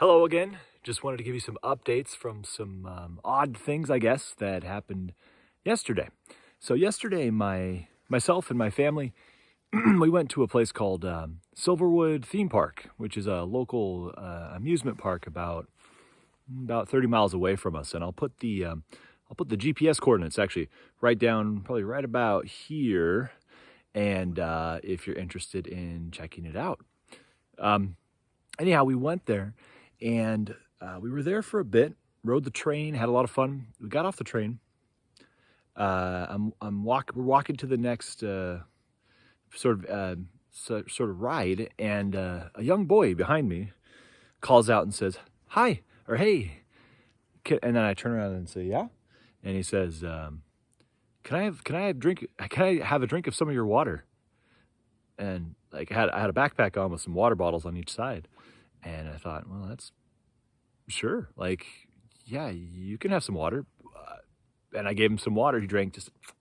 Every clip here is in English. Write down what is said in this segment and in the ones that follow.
Hello again. Just wanted to give you some updates from some odd things, I guess, that happened yesterday. So yesterday, myself and my family, we went to a place called Silverwood Theme Park, which is a local amusement park about 30 miles away from us. And I'll put the GPS coordinates actually right down, probably right about here. And if you're interested in checking it out. Anyhow, we went there. And we were there for a bit, rode the train, had a lot of fun. We got off the train. We're walking to the next sort of ride, and a young boy behind me calls out and says, "Hi," or "Hey." And then I turn around and say, "Yeah," and he says, Can I have a drink of some of your water?" And like I had a backpack on with some water bottles on each side. And I thought, well, that's sure. Like, yeah, you can have some water. And I gave him some water. He drank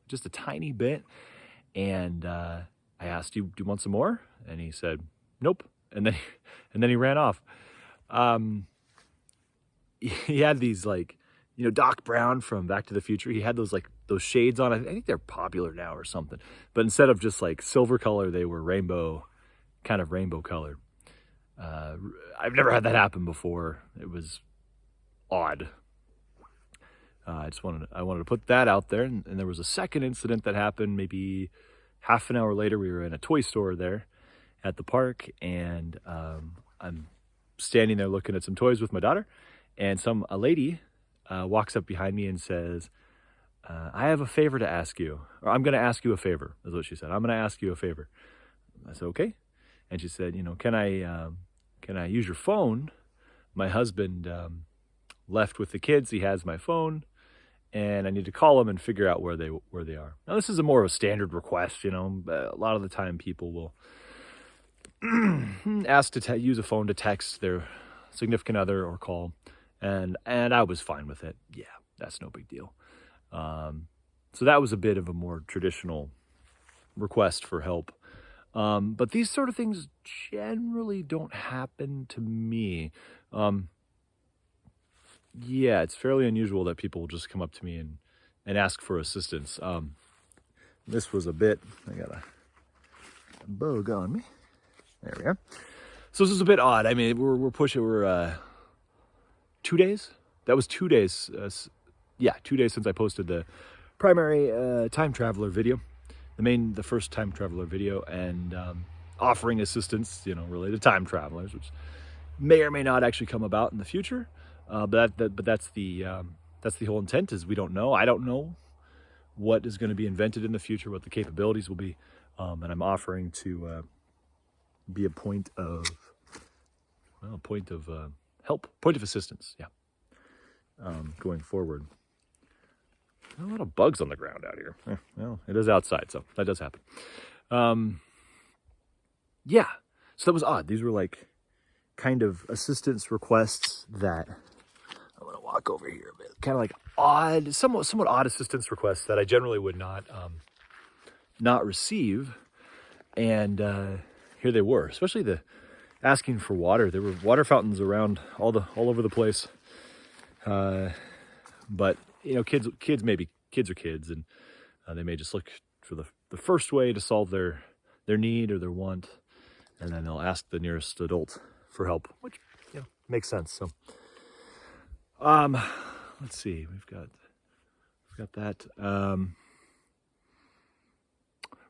just a tiny bit. And I asked, "Do you want some more?" And he said, "Nope." And then he ran off. He had these Doc Brown from Back to the Future. He had those shades on. I think they're popular now or something. But instead of just like silver color, they were rainbow color. I've never had that happen before. It was odd. I wanted to put that out there. And there was a second incident that happened maybe half an hour later. We were in a toy store there at the park, and I'm standing there looking at some toys with my daughter, and a lady walks up behind me and says, "I have a favor to ask you, or I'm going to ask you a favor," is what she said. "I'm going to ask you a favor." I said, "Okay." And she said, "Can I use your phone? My husband left with the kids. He has my phone, and I need to call him and figure out where they are." Now, this is more of a standard request. A lot of the time people will ask to use a phone to text their significant other or call, and I was fine with it. Yeah, that's no big deal. So that was a bit of a more traditional request for help. But these sort of things generally don't happen to me. Yeah, it's fairly unusual that people will just come up to me and ask for assistance. This was a bit, I got a bug on me. There we are. So this is a bit odd. I mean, we're 2 days. That was 2 days. 2 days since I posted the primary time traveler video. The first time traveler video, and offering assistance, related to time travelers, which may or may not actually come about in the future. But that's the whole intent. Is we don't know. I don't know what is going to be invented in the future, what the capabilities will be, and I'm offering to be a point of help, point of assistance. Yeah, going forward. A lot of bugs on the ground out here. Well, it is outside, so that does happen. Yeah, so that was odd. These were kind of assistance requests that I'm going to walk over here a bit. Kind of odd, somewhat odd assistance requests that I generally would not receive. And here they were, especially the asking for water. There were water fountains around all over the place. But kids are kids, and they may just look for the first way to solve their need or their want, and then they'll ask the nearest adult for help, which makes sense. So, let's see, we've got that.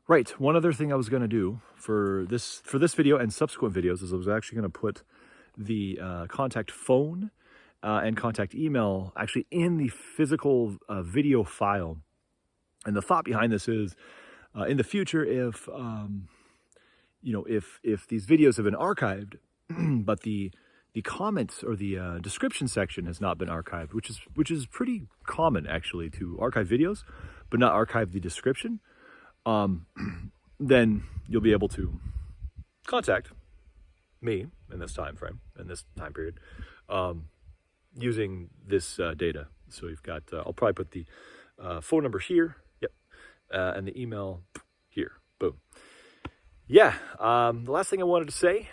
Right, one other thing I was going to do for this video and subsequent videos is I was actually going to put the contact phone and contact email actually in the physical video file. And the thought behind this is, in the future, if these videos have been archived, but the comments or the description section has not been archived, which is pretty common actually, to archive videos but not archive the description, then you'll be able to contact me in this time frame, in this time period, using this data. So you've got, I'll probably put the phone number here, yep, and the email here, boom. Yeah, the last thing I wanted to say,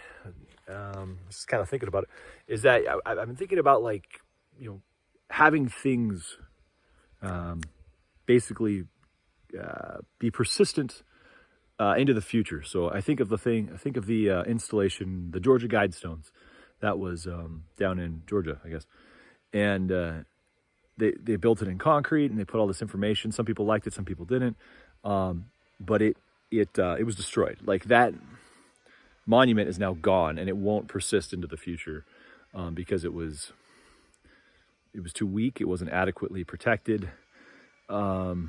just kind of thinking about it, is that I've been thinking about, like, having things basically be persistent into the future. So I think of the installation, the Georgia Guidestones, that was down in Georgia, I guess, and they built it in concrete and they put all this information. Some people liked it, some people didn't, but it was destroyed. Like, that monument is now gone, and it won't persist into the future because it was too weak. It wasn't adequately protected. The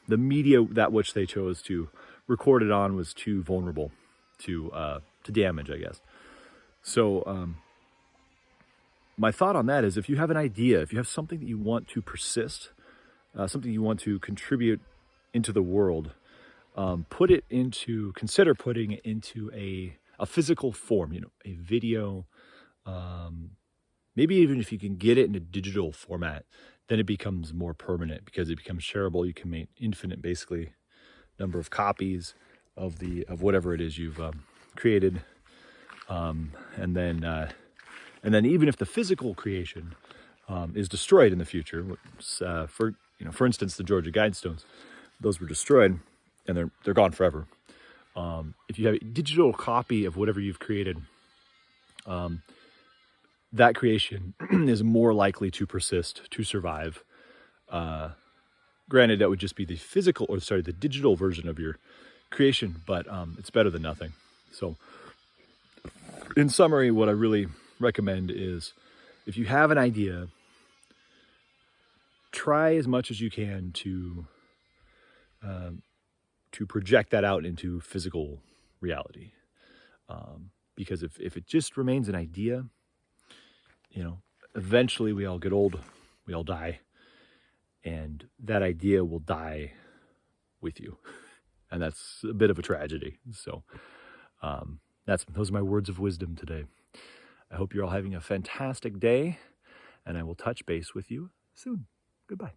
media that which they chose to record it on was too vulnerable to damage, I guess. So my thought on that is, if you have an idea, if you have something that you want to persist, something you want to contribute into the world, consider putting it into a physical form, a video, maybe even if you can get it in a digital format, then it becomes more permanent because it becomes shareable. You can make infinite, basically, number of copies of whatever it is you've created, and then even if the physical creation is destroyed in the future, for instance, the Georgia Guidestones, those were destroyed and they're gone forever. If you have a digital copy of whatever you've created, that creation is more likely to persist, to survive. Granted, that would just be the digital version of your creation, but it's better than nothing. So, in summary, what I really recommend is, if you have an idea, try as much as you can to project that out into physical reality. Because if it just remains an idea, eventually we all get old, we all die, and that idea will die with you. And that's a bit of a tragedy. So those are my words of wisdom today. I hope you're all having a fantastic day, and I will touch base with you soon. Goodbye.